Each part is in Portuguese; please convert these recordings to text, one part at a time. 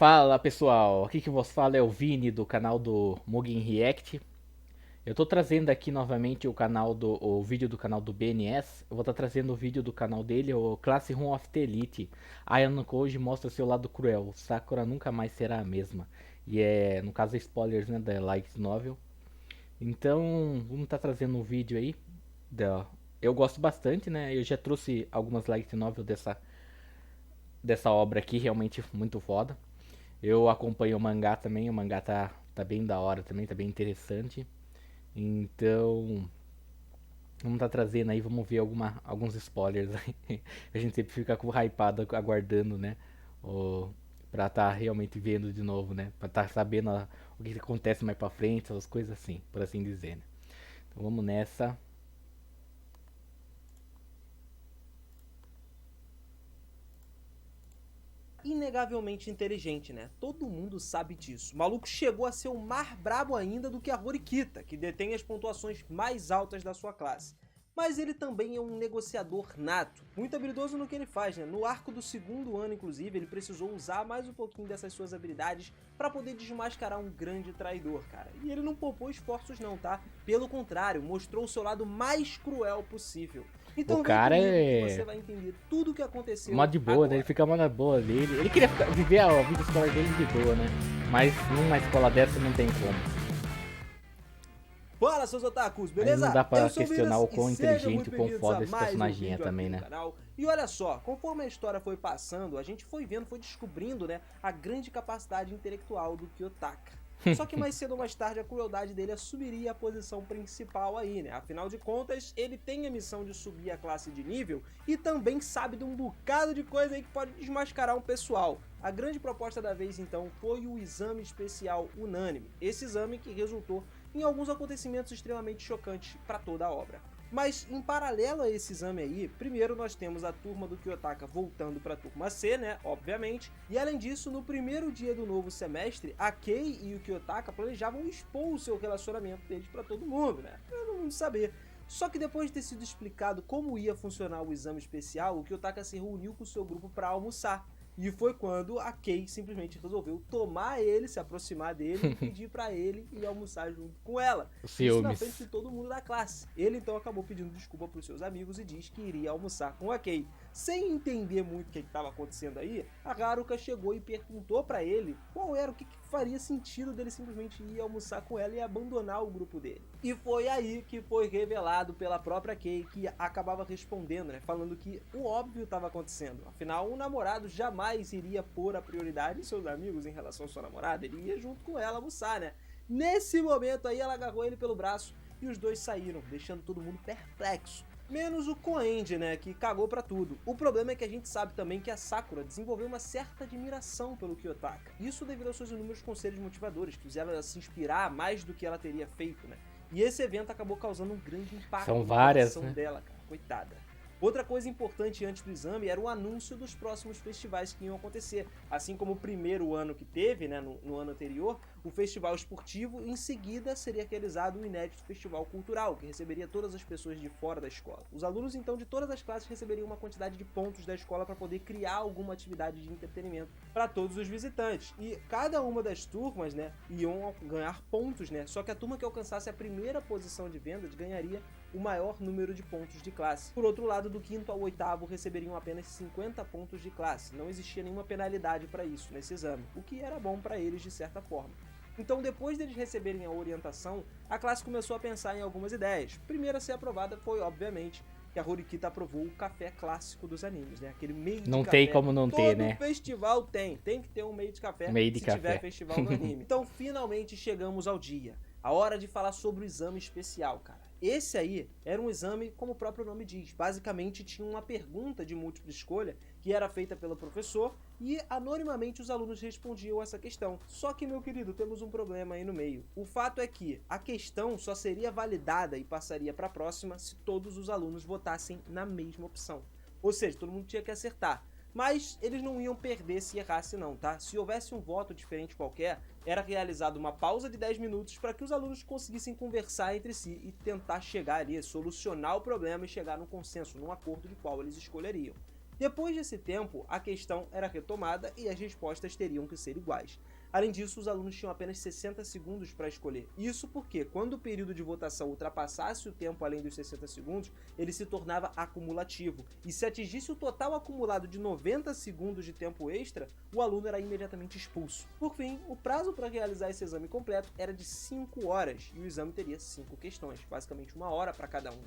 Fala pessoal, aqui que vos fala é o Vini do canal do Mugen React. Eu tô trazendo aqui novamente o vídeo do canal do BNS. Eu vou estar trazendo o vídeo do canal dele, o Classroom of the Elite. Ayano Koji mostra seu lado cruel. Sakura nunca mais será a mesma. E é, no caso, spoilers, né, da Light Novel. Então, vamos estar trazendo um vídeo aí. Da... Eu gosto bastante, né? Eu já trouxe algumas Light Novel dessa obra aqui, realmente muito foda. Eu acompanho o mangá também, o mangá tá bem da hora também, tá bem interessante. Então, vamos tá trazendo aí, vamos ver alguns spoilers aí. A gente sempre fica com hypado aguardando, né? O, pra tá realmente vendo de novo, né? Pra tá sabendo o que acontece mais pra frente, essas coisas assim, por assim dizer, né? Então vamos nessa. Inegavelmente inteligente, né? Todo mundo sabe disso. O maluco chegou a ser o mais brabo ainda do que a Horikita, que detém as pontuações mais altas da sua classe. Mas ele também é um negociador nato, muito habilidoso no que ele faz, né? No arco do segundo ano, inclusive, ele precisou usar mais um pouquinho dessas suas habilidades para poder desmascarar um grande traidor, cara. E ele não poupou esforços não, tá? Pelo contrário, mostrou o seu lado mais cruel possível. O Então vem cara comigo que é você vai entender tudo o que mó aconteceu de boa, né? Ele agora. fica mó na boa dele. Ele queria viver a vida escolar dele de boa, né? Mas numa escola dessa não tem como. Fala, seus otakus, Mas não beleza? dá pra Eu sou o questionar Midas o e quão sejam inteligente muito e o quão bem-vindos a foda esse mais um personagem é vídeo aqui também, no né? canal. E olha só, conforme a história foi passando, a gente foi vendo, foi descobrindo, né, a grande capacidade intelectual do Kiyotaka. Só que mais cedo ou mais tarde a crueldade dele assumiria a posição principal aí, né? Afinal de contas, ele tem a missão de subir a classe de nível e também sabe de um bocado de coisa aí que pode desmascarar um pessoal. A grande proposta da vez então foi o exame especial unânime. Esse exame que resultou em alguns acontecimentos extremamente chocantes para toda a obra. Mas em paralelo a esse exame aí, primeiro nós temos a turma do Kiyotaka voltando para a turma C, né, obviamente, e além disso, no primeiro dia do novo semestre, a Kei e o Kiyotaka planejavam expor o seu relacionamento deles para todo mundo, né, para todo mundo saber. Só que depois de ter sido explicado como ia funcionar o exame especial, o Kiyotaka se reuniu com o seu grupo para almoçar. E foi quando a Kei simplesmente resolveu tomar ele, se aproximar dele e pedir para ele ir almoçar junto com ela. Os Isso na frente de ciúmes. todo mundo da classe. Ele então acabou pedindo desculpa para os seus amigos e diz que iria almoçar com a Kei. Sem entender muito o que estava acontecendo aí, a Haruka chegou e perguntou para ele qual era o que faria sentido dele simplesmente ir almoçar com ela e abandonar o grupo dele. E foi aí que foi revelado pela própria Kei que acabava respondendo, né, falando que o óbvio estava acontecendo. Afinal, o namorado jamais iria pôr a prioridade em seus amigos em relação à sua namorada, ele ia junto com ela almoçar, né? Nesse momento aí ela agarrou ele pelo braço e os dois saíram, deixando todo mundo perplexo. Menos o Koenji, né, que cagou pra tudo. O problema é que a gente sabe também que a Sakura desenvolveu uma certa admiração pelo Kiyotaka. Isso devido aos seus inúmeros conselhos motivadores, que fizeram ela se inspirar mais do que ela teria feito, né? E esse evento acabou causando um grande impacto São no várias, coração né? dela, cara. Coitada. Outra coisa importante antes do exame era o anúncio dos próximos festivais que iam acontecer. Assim como o primeiro ano que teve, né, no ano anterior, o festival esportivo, em seguida seria realizado o inédito festival cultural, que receberia todas as pessoas de fora da escola. Os alunos, então, de todas as classes receberiam uma quantidade de pontos da escola para poder criar alguma atividade de entretenimento para todos os visitantes. E cada uma das turmas, né, iam ganhar pontos, né? Só que a turma que alcançasse a primeira posição de vendas ganharia o maior número de pontos de classe. Por outro lado, do quinto ao oitavo receberiam apenas 50 pontos de classe. Não existia nenhuma penalidade para isso nesse exame, o que era bom para eles de certa forma. Então, depois deles receberem a orientação, a classe começou a pensar em algumas ideias. A primeira a ser aprovada foi, obviamente, que a Horikita aprovou o café clássico dos animes, né? Aquele meio de Não tem café como que não ter, todo né? festival tem que ter um meio de café Meio de se tiver café. festival no anime. Então, finalmente chegamos ao dia. A hora de falar sobre o exame especial, cara. Esse aí era um exame, como o próprio nome diz. Basicamente, tinha uma pergunta de múltipla escolha que era feita pelo professor e anonimamente os alunos respondiam essa questão. Só que, meu querido, temos um problema aí no meio. O fato é que a questão só seria validada e passaria para a próxima se todos os alunos votassem na mesma opção. Ou seja, todo mundo tinha que acertar. Mas eles não iam perder se errasse não, tá? Se houvesse um voto diferente qualquer, era realizada uma pausa de 10 minutos para que os alunos conseguissem conversar entre si e tentar chegar ali, solucionar o problema e chegar num consenso, num acordo de qual eles escolheriam. Depois desse tempo, a questão era retomada e as respostas teriam que ser iguais. Além disso, os alunos tinham apenas 60 segundos para escolher. Isso porque, quando o período de votação ultrapassasse o tempo além dos 60 segundos, ele se tornava acumulativo. E se atingisse o total acumulado de 90 segundos de tempo extra, o aluno era imediatamente expulso. Por fim, o prazo para realizar esse exame completo era de 5 horas e o exame teria 5 questões, basicamente 1 hora para cada um.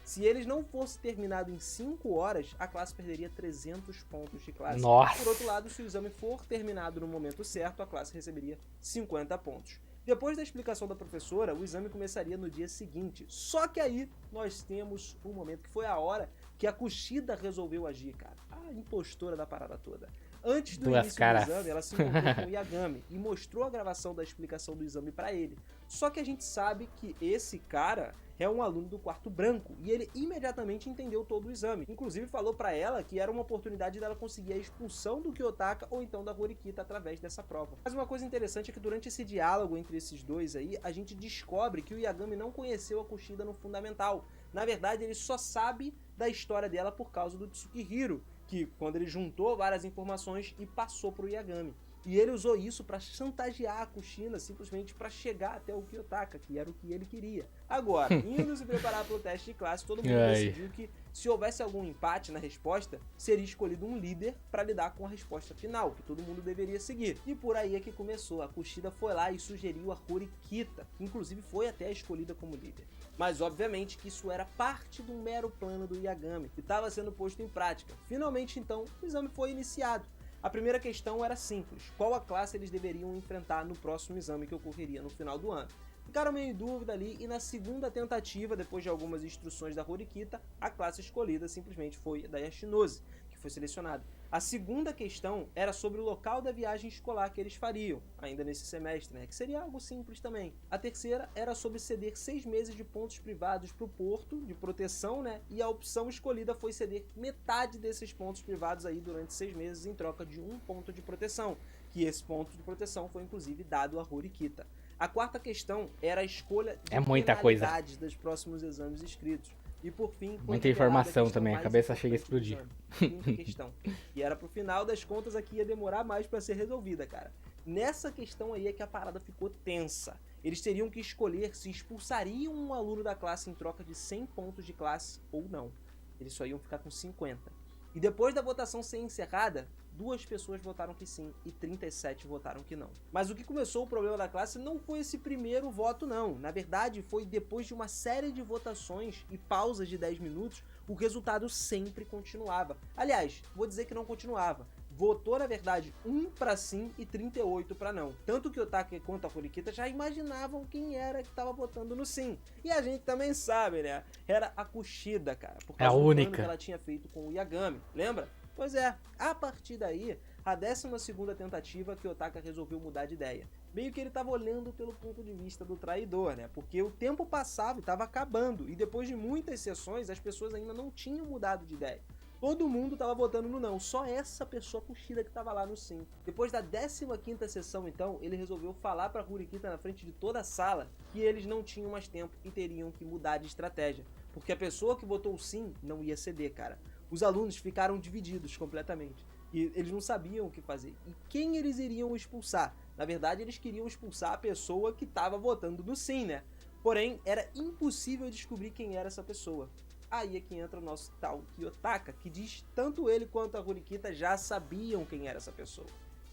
Se eles não fosse terminado em 5 horas, a classe perderia 300 pontos de classe. Nossa. Por outro lado, se o exame for terminado no momento certo, a classe receberia 50 pontos. Depois da explicação da professora, o exame começaria no dia seguinte. Só que aí nós temos um momento que foi a hora que a Kushida resolveu agir, cara. A impostora da parada toda. Antes do início do exame, ela se encontrou com o Yagami e mostrou a gravação da explicação do exame pra ele. Só que a gente sabe que esse cara é um aluno do quarto branco e ele imediatamente entendeu todo o exame. Inclusive falou pra ela que era uma oportunidade dela conseguir a expulsão do Kiyotaka ou então da Horikita através dessa prova. Mas uma coisa interessante é que durante esse diálogo entre esses dois aí, a gente descobre que o Yagami não conheceu a Kushida no fundamental. Na verdade, ele só sabe da história dela por causa do Tsukihiro, que quando ele juntou várias informações e passou pro Yagami. E ele usou isso para chantagear a Kushina simplesmente para chegar até o Kiyotaka, que era o que ele queria. Agora, indo se preparar para o teste de classe, todo mundo decidiu que se houvesse algum empate na resposta, seria escolhido um líder para lidar com a resposta final, que todo mundo deveria seguir. E por aí é que começou. A Kushida foi lá e sugeriu a Horikita, que inclusive foi até escolhida como líder. Mas obviamente que isso era parte de um mero plano do Yagami, que estava sendo posto em prática. Finalmente então, o exame foi iniciado. A primeira questão era simples: qual a classe eles deveriam enfrentar no próximo exame que ocorreria no final do ano. Ficaram meio em dúvida ali e na segunda tentativa, depois de algumas instruções da Horikita, a classe escolhida simplesmente foi a da Yashinose, que foi selecionada. A segunda questão era sobre o local da viagem escolar que eles fariam, ainda nesse semestre, né? Que seria algo simples também. A terceira era sobre ceder 6 meses de pontos privados para o Porto, de proteção, né? E a opção escolhida foi ceder metade desses pontos privados aí durante 6 meses em troca de 1 ponto de proteção, que esse ponto de proteção foi inclusive dado a Horikita. A quarta questão era a escolha de penalidades dos próximos exames escritos. E por fim, muita informação também, a cabeça chega a explodir. Quinta questão. E era pro final das contas aqui ia demorar mais para ser resolvida, cara. Nessa questão aí é que a parada ficou tensa. Eles teriam que escolher se expulsariam um aluno da classe em troca de 100 pontos de classe ou não. Eles só iam ficar com 50. E depois da votação ser encerrada, 2 pessoas votaram que sim e 37 votaram que não. Mas o que começou o problema da classe não foi esse primeiro voto não. Na verdade, foi depois de uma série de votações e pausas de 10 minutos, o resultado sempre continuava. Aliás, vou dizer que não continuava. Votou, na verdade, 1 para sim e 38 para não. Tanto que o Kiyotaka quanto a Horikita já imaginavam quem era que estava votando no sim. E a gente também sabe, né? Era a Kushida, cara. Por causa do plano que ela tinha feito com o Yagami. Lembra? Pois é, a partir daí, a 12ª tentativa, Kiyotaka resolveu mudar de ideia. Meio que ele estava olhando pelo ponto de vista do traidor, né? Porque o tempo passava e estava acabando, e depois de muitas sessões, as pessoas ainda não tinham mudado de ideia. Todo mundo estava votando no não, só essa pessoa Kushida que estava lá no sim. Depois da 15ª sessão, então, ele resolveu falar para Horikita na frente de toda a sala que eles não tinham mais tempo e teriam que mudar de estratégia. Porque a pessoa que votou sim não ia ceder, cara. Os alunos ficaram divididos completamente. E eles não sabiam o que fazer. E quem eles iriam expulsar? Na verdade, eles queriam expulsar a pessoa que estava votando no sim, né? Porém, era impossível descobrir quem era essa pessoa. Aí é que entra o nosso tal Kiyotaka, que diz tanto ele quanto a Horikita já sabiam quem era essa pessoa.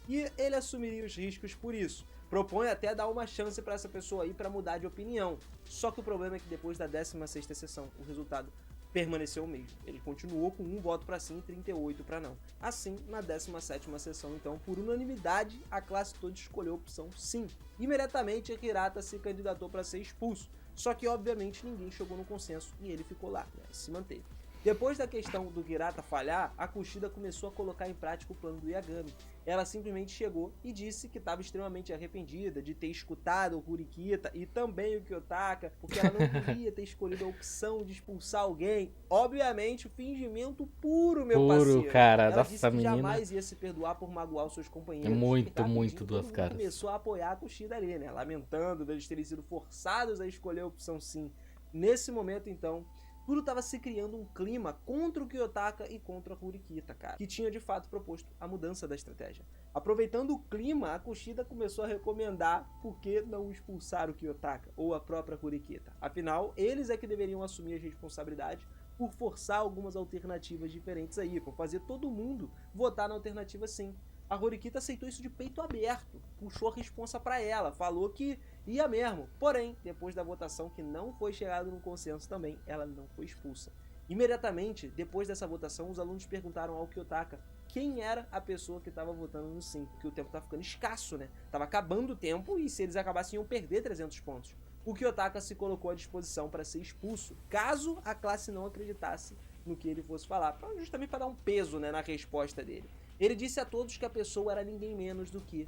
E ele assumiria os riscos por isso. Propõe até dar uma chance para essa pessoa aí para mudar de opinião. Só que o problema é que depois da 16ª sessão, o resultado permaneceu o mesmo. Ele continuou com 1 voto para sim e 38 para não. Assim, na 17ª sessão, então, por unanimidade, a classe toda escolheu a opção sim. Imediatamente, Hirata se candidatou para ser expulso. Só que, obviamente, ninguém chegou no consenso e ele ficou lá, né? Se manteve. Depois da questão do Hirata falhar, a Kushida começou a colocar em prática o plano do Yagami. Ela simplesmente chegou e disse que estava extremamente arrependida de ter escutado o Horikita e também o Kiyotaka, porque ela não queria ter escolhido a opção de expulsar alguém. Obviamente, fingimento puro, meu parceiro. Puro, cara. Ela Nossa, disse que menina jamais ia se perdoar por magoar os seus companheiros. é muito duas todo mundo caras. começou a apoiar a Kushida ali, né? Lamentando deles terem sido forçados a escolher a opção sim. Nesse momento, então, tudo estava se criando um clima contra o Kiyotaka e contra a Horikita, cara, que tinha de fato proposto a mudança da estratégia. Aproveitando o clima, a Kushida começou a recomendar por que não expulsar o Kiyotaka ou a própria Horikita. Afinal, eles é que deveriam assumir as responsabilidades por forçar algumas alternativas diferentes aí, por fazer todo mundo votar na alternativa sim. A Horikita aceitou isso de peito aberto, puxou a responsa para ela, falou que ia mesmo. Porém, depois da votação que não foi chegado num consenso também, ela não foi expulsa. Imediatamente, depois dessa votação, os alunos perguntaram ao Kiyotaka quem era a pessoa que estava votando no sim, porque o tempo estava ficando escasso, né? Tava acabando o tempo e se eles acabassem iam perder 300 pontos. O Kiyotaka se colocou à disposição para ser expulso, caso a classe não acreditasse no que ele fosse falar, justamente para dar um peso, né, na resposta dele. Ele disse a todos que a pessoa era ninguém menos do que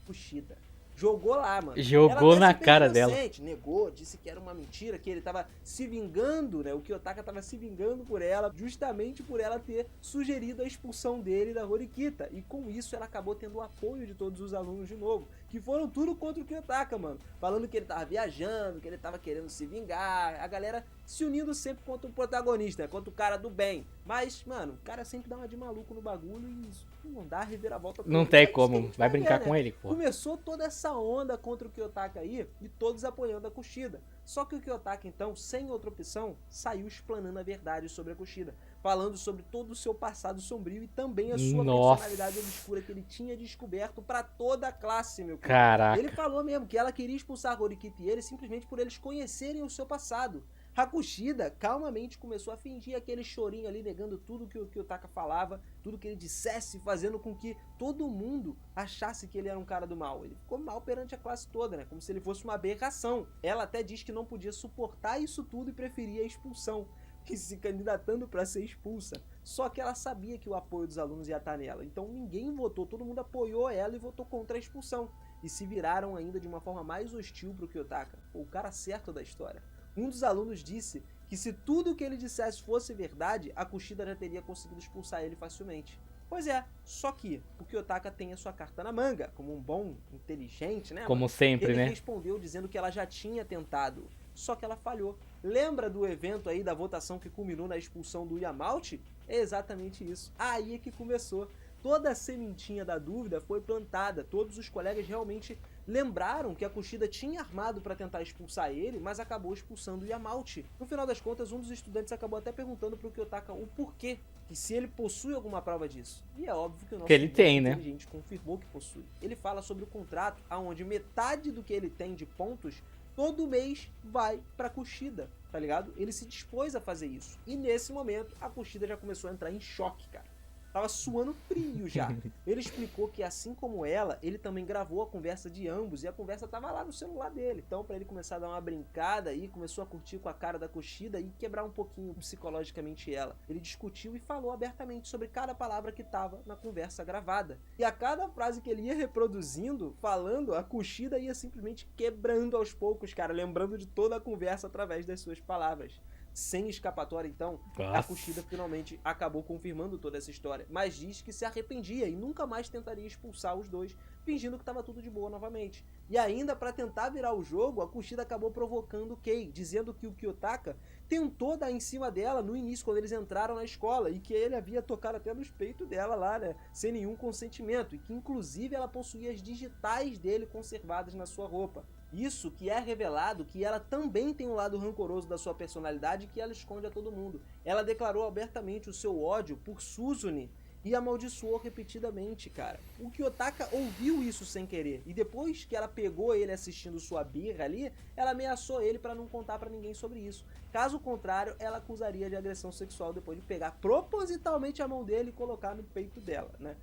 Kushida. Jogou lá, mano. Jogou na cara dela. Negou, disse que era uma mentira, que ele tava se vingando, né? O Kiyotaka tava se vingando por ela, justamente por ela ter sugerido a expulsão dele da Horikita. E com isso ela acabou tendo o apoio de todos os alunos de novo, que foram tudo contra o Kiyotaka, mano. Falando que ele tava viajando, que ele tava querendo se vingar. A galera se unindo sempre contra o protagonista, contra o cara do bem. Mas, mano, o cara sempre dá uma de maluco no bagulho e isso não dá a reviravolta. Não tem como, vai brincar com ele, pô. Começou toda essa onda contra o Kiyotaka aí e todos apoiando a Kushida. Só que o Kiyotaka, então, sem outra opção, saiu explanando a verdade sobre a Kushida, falando sobre todo o seu passado sombrio e também a sua personalidade obscura que ele tinha descoberto pra toda a classe, meu cara. Caraca. Ele falou mesmo que ela queria expulsar a Horikita e ele simplesmente por eles conhecerem o seu passado. A Kushida calmamente começou a fingir aquele chorinho ali, negando tudo que o Kiyotaka falava, tudo que ele dissesse, fazendo com que todo mundo achasse que ele era um cara do mal. Ele ficou mal perante a classe toda, né? Como se ele fosse uma aberração. Ela até diz que não podia suportar isso tudo e preferia a expulsão, que se candidatando para ser expulsa. Só que ela sabia que o apoio dos alunos ia estar nela. Então ninguém votou, todo mundo apoiou ela e votou contra a expulsão. E se viraram ainda de uma forma mais hostil pro Kiyotaka. O cara certo da história. Um dos alunos disse que se tudo o que ele dissesse fosse verdade, a Kushida já teria conseguido expulsar ele facilmente. Pois é, só que o Kiyotaka tem a sua carta na manga, como um bom inteligente, né? Como sempre, né? Ele respondeu dizendo que ela já tinha tentado, só que ela falhou. Lembra do evento aí da votação que culminou na expulsão do Yamauchi? É exatamente isso. Aí é que começou. Toda a sementinha da dúvida foi plantada, todos os colegas realmente lembraram que a Kushida tinha armado para tentar expulsar ele, mas acabou expulsando o Yamauchi. No final das contas, um dos estudantes acabou até perguntando pro Kiyotaka o porquê, e se ele possui alguma prova disso. E é óbvio que o nosso que ele tem, né? inteligente confirmou que possui. Ele fala sobre o contrato, aonde metade do que ele tem de pontos todo mês vai pra Kushida, tá ligado? Ele se dispôs a fazer isso. E nesse momento, a Kushida já começou a entrar em choque, cara. Tava suando frio já. Ele explicou que assim como ela, ele também gravou a conversa de ambos e a conversa tava lá no celular dele. Então pra ele começar a dar uma brincada aí, começou a curtir com a cara da Kushida e quebrar um pouquinho psicologicamente ela. Ele discutiu e falou abertamente sobre cada palavra que tava na conversa gravada. E a cada frase que ele ia reproduzindo, falando, a Kushida ia simplesmente quebrando aos poucos, cara, lembrando de toda a conversa através das suas palavras. Sem escapatória, então, a Kushida finalmente acabou confirmando toda essa história, mas diz que se arrependia e nunca mais tentaria expulsar os dois, fingindo que estava tudo de boa novamente. E ainda para tentar virar o jogo, a Kushida acabou provocando o Kei, dizendo que o Kiyotaka tentou dar em cima dela no início, quando eles entraram na escola, e que ele havia tocado até nos peitos dela lá, né, sem nenhum consentimento, e que inclusive ela possuía as digitais dele conservadas na sua roupa. Isso que é revelado que ela também tem um lado rancoroso da sua personalidade que ela esconde a todo mundo. Ela declarou abertamente o seu ódio por Suzune e amaldiçoou repetidamente, cara. O Kiyotaka ouviu isso sem querer, e depois que ela pegou ele assistindo sua birra ali, ela ameaçou ele para não contar para ninguém sobre isso. Caso contrário, ela acusaria de agressão sexual depois de pegar propositalmente a mão dele e colocar no peito dela, né?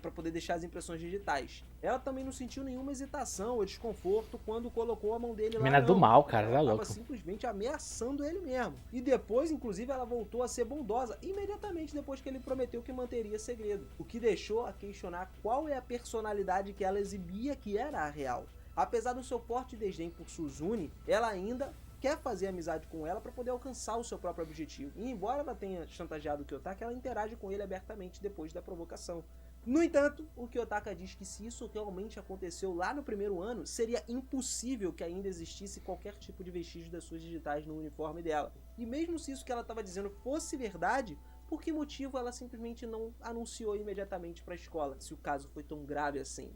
Para poder deixar as impressões digitais. Ela também não sentiu nenhuma hesitação ou desconforto quando colocou a mão dele lá. Mina do mal, cara, ela tava louco. simplesmente ameaçando ele mesmo. E depois, inclusive, ela voltou a ser bondosa imediatamente depois que ele prometeu que manteria segredo. O que deixou a questionar qual é a personalidade que ela exibia que era a real. Apesar do seu forte desdém por Suzune, ela ainda quer fazer amizade com ela para poder alcançar o seu próprio objetivo. E embora ela tenha chantageado o Kiyotaka, ela interage com ele abertamente depois da provocação. No entanto, o Kiyotaka diz que se isso realmente aconteceu lá no primeiro ano, seria impossível que ainda existisse qualquer tipo de vestígio das suas digitais no uniforme dela. E mesmo se isso que ela estava dizendo fosse verdade, por que motivo ela simplesmente não anunciou imediatamente para a escola, se o caso foi tão grave assim?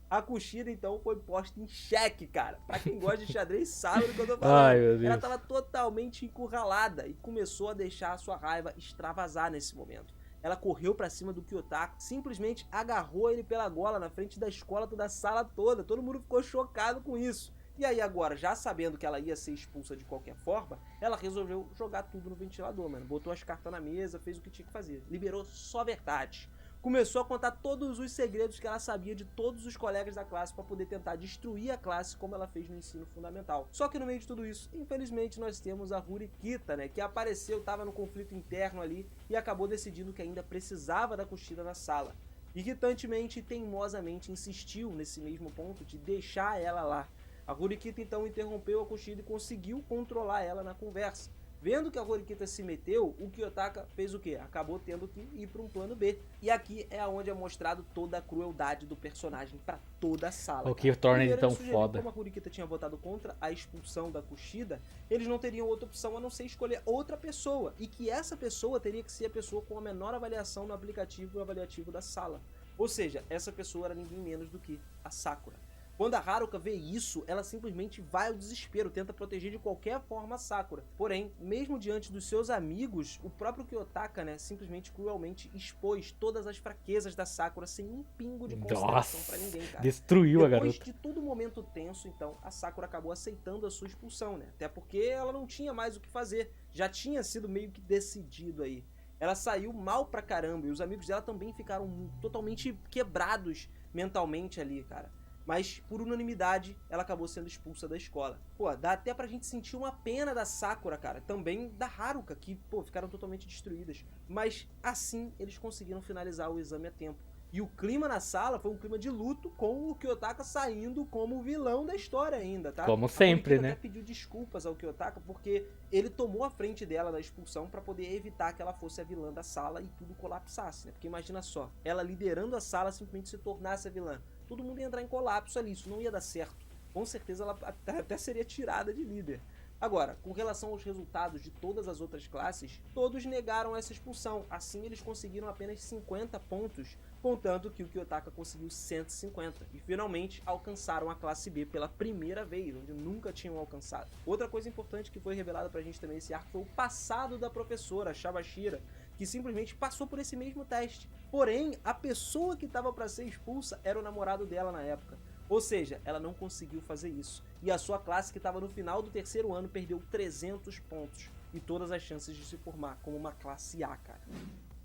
A Kushida, então, foi posta em xeque, cara. Pra quem gosta de xadrez sabe do que eu tô Ai, falando. meu Ela Deus. tava totalmente encurralada e começou a deixar a sua raiva extravasar nesse momento. Ela correu pra cima do Kiyotaka, simplesmente agarrou ele pela gola na frente da escola, toda a sala toda. Todo mundo ficou chocado com isso. E aí agora, já sabendo que ela ia ser expulsa de qualquer forma, ela resolveu jogar tudo no ventilador, mano. Botou as cartas na mesa, fez o que tinha que fazer. Liberou só verdade. Começou a contar todos os segredos que ela sabia de todos os colegas da classe para poder tentar destruir a classe como ela fez no ensino fundamental. Só que no meio de tudo isso, infelizmente nós temos a Rurikita, né, que apareceu, estava no conflito interno ali e acabou decidindo que ainda precisava da Kushida na sala. Irritantemente e teimosamente insistiu nesse mesmo ponto de deixar ela lá. A Rurikita então interrompeu a Kushida e conseguiu controlar ela na conversa. Vendo que a Horikita se meteu, o Kiyotaka fez o quê? Acabou tendo que ir para um plano B. E aqui é onde é mostrado toda a crueldade do personagem para toda a sala. O que torna ele tão foda. Como a Horikita tinha votado contra a expulsão da Kushida, eles não teriam outra opção a não ser escolher outra pessoa. E que essa pessoa teria que ser a pessoa com a menor avaliação no aplicativo avaliativo da sala. Ou seja, essa pessoa era ninguém menos do que a Sakura. Quando a Haruka vê isso, ela simplesmente vai ao desespero, tenta proteger de qualquer forma a Sakura. Porém, mesmo diante dos seus amigos, o próprio Kiyotaka, né, simplesmente cruelmente expôs todas as fraquezas da Sakura sem um pingo de consideração pra ninguém, cara. Destruiu a garota. Depois de todo momento tenso, então, a Sakura acabou aceitando a sua expulsão, né? Até porque ela não tinha mais o que fazer, já tinha sido meio que decidido aí. Ela saiu mal pra caramba e os amigos dela também ficaram totalmente quebrados mentalmente ali, cara. Mas, por unanimidade, ela acabou sendo expulsa da escola. Pô, dá até pra gente sentir uma pena da Sakura, cara. Também da Haruka, que, pô, ficaram totalmente destruídas. Mas, assim, eles conseguiram finalizar o exame a tempo. E o clima na sala foi um clima de luto, com o Kiyotaka saindo como o vilão da história ainda, tá? Como sempre, a né? até pediu desculpas ao Kiyotaka porque ele tomou a frente dela na expulsão pra poder evitar que ela fosse a vilã da sala e tudo colapsasse, né? Porque imagina só, ela liderando a sala simplesmente se tornasse a vilã. Todo mundo ia entrar em colapso ali, isso não ia dar certo. Com certeza ela até seria tirada de líder. Agora, com relação aos resultados de todas as outras classes, todos negaram essa expulsão. Assim, eles conseguiram apenas 50 pontos, contanto que o Kiyotaka conseguiu 150. E finalmente alcançaram a classe B pela primeira vez, onde nunca tinham alcançado. Outra coisa importante que foi revelada pra gente também nesse arco foi o passado da professora, Shabashira, que simplesmente passou por esse mesmo teste. Porém, a pessoa que estava para ser expulsa era o namorado dela na época. Ou seja, ela não conseguiu fazer isso. E a sua classe, que estava no final do terceiro ano, perdeu 300 pontos. E todas as chances de se formar como uma classe A, cara.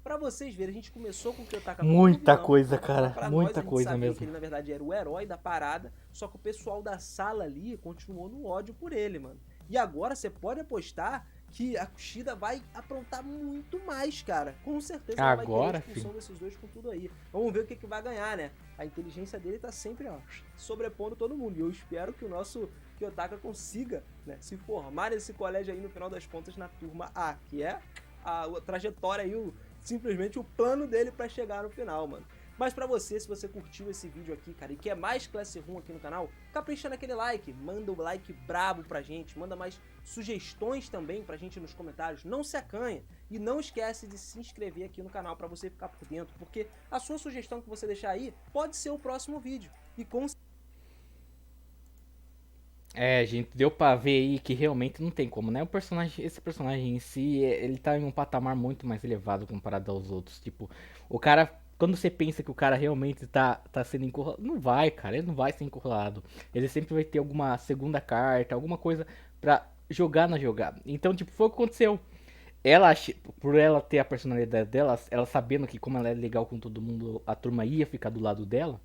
Pra vocês verem, a gente começou com o Kiyotaka como Muita vilão, coisa, né? cara. Pra Muita nós, a gente coisa sabia mesmo. que ele, na verdade, era o herói da parada. Só que o pessoal da sala ali continuou no ódio por ele, mano. E agora você pode apostar que a Kushida vai aprontar muito mais, cara. Com certeza ela vai Agora, ter a expulsão desses dois com tudo aí. Vamos ver o que vai ganhar, né? A inteligência dele tá sempre, ó, sobrepondo todo mundo. E eu espero que o nosso Kiyotaka consiga, né, se formar nesse colégio aí no final das contas na turma A, que é a trajetória aí, simplesmente o plano dele pra chegar no final, mano. Mas pra você, se você curtiu esse vídeo aqui, cara, e quer mais Classroom aqui no canal, capricha naquele like, manda um like brabo pra gente, manda mais sugestões também pra gente nos comentários, não se acanha, e não esquece de se inscrever aqui no canal pra você ficar por dentro, porque a sua sugestão que você deixar aí pode ser o próximo vídeo, e com Gente, deu pra ver aí que realmente não tem como, né? Esse personagem em si, ele tá em um patamar muito mais elevado comparado aos outros. Tipo, o cara, quando você pensa que o cara realmente tá sendo encurralado, não vai, cara, ele não vai ser encurralado. Ele sempre vai ter alguma segunda carta, alguma coisa pra jogar na jogada. Então, tipo, foi o que aconteceu. Ela, por ela ter a personalidade dela, ela sabendo que como ela é legal com todo mundo, a turma ia ficar do lado dela,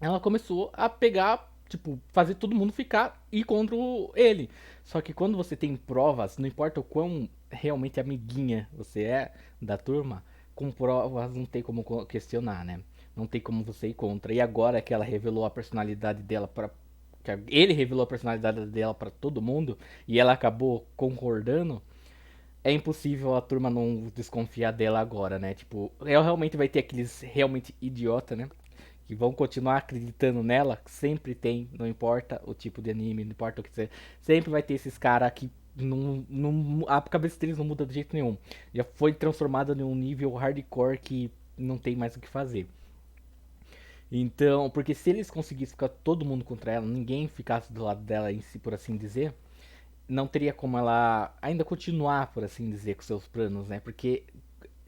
ela começou a pegar, tipo, fazer todo mundo ficar ir contra ele. Só que quando você tem provas, não importa o quão realmente amiguinha você é da turma, com provas não tem como questionar, né? Não tem como você ir contra. E agora que ela revelou a personalidade dela para ele revelou a personalidade dela para todo mundo e ela acabou concordando, é impossível a turma não desconfiar dela agora, né? Tipo, ela realmente vai ter aqueles realmente idiota, né? Que vão continuar acreditando nela, sempre tem, não importa o tipo de anime, não importa o que seja, sempre vai ter esses caras que a cabeça deles não muda de jeito nenhum. Já foi transformada em um nível hardcore que não tem mais o que fazer. Então, porque se eles conseguissem ficar todo mundo contra ela, ninguém ficasse do lado dela em si, por assim dizer, não teria como ela ainda continuar, por assim dizer, com seus planos, né? Porque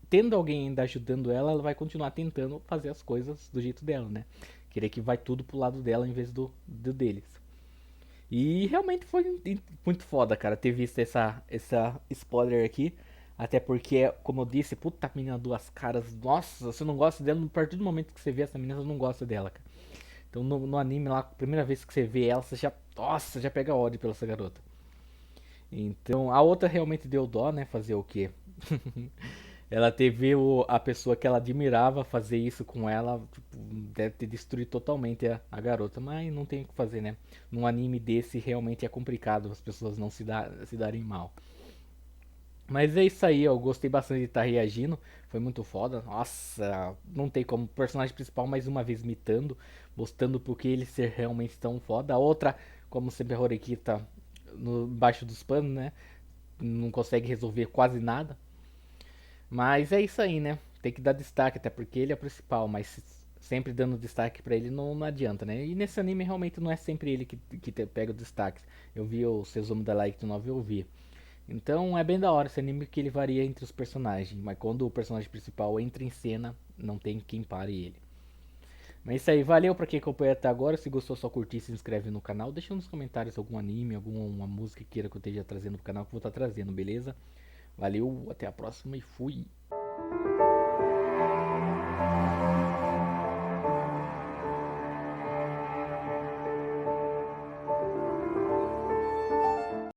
tendo alguém ainda ajudando ela, ela vai continuar tentando fazer as coisas do jeito dela, né? Querer que vai tudo pro lado dela em vez do deles. E realmente foi muito foda, cara, ter visto essa spoiler aqui. Até porque, como eu disse, puta menina duas caras. Nossa, você não gosta dela, a partir do momento que você vê essa menina, você não gosta dela, cara. Então no anime lá, a primeira vez que você vê ela, você já. Nossa, já pega ódio pela essa garota. Então a outra realmente deu dó, né? Fazer o quê? Ela teve a pessoa que ela admirava fazer isso com ela, tipo, deve ter destruído totalmente a garota, mas não tem o que fazer, né? Num anime desse realmente é complicado as pessoas não se darem mal. Mas é isso aí, eu gostei bastante de estar reagindo, foi muito foda. Nossa, não tem como personagem principal mais uma vez mitando, mostrando porque ele ser realmente tão foda. A outra, como sempre a Horikita no baixo dos panos, né? Não consegue resolver quase nada. Mas é isso aí, né? Tem que dar destaque, até porque ele é o principal, mas sempre dando destaque pra ele não adianta, né? E nesse anime realmente não é sempre ele que pega o destaque. Eu vi o Sesumu da Light 9 eu vi. Então é bem da hora esse anime que ele varia entre os personagens, mas quando o personagem principal entra em cena, não tem quem pare ele. Mas é isso aí, valeu pra quem acompanhou até agora. Se gostou, só curtir, se inscreve no canal. Deixa nos comentários algum anime, alguma música que queira que eu esteja trazendo pro canal que eu vou estar trazendo, beleza? Valeu, até a próxima e fui!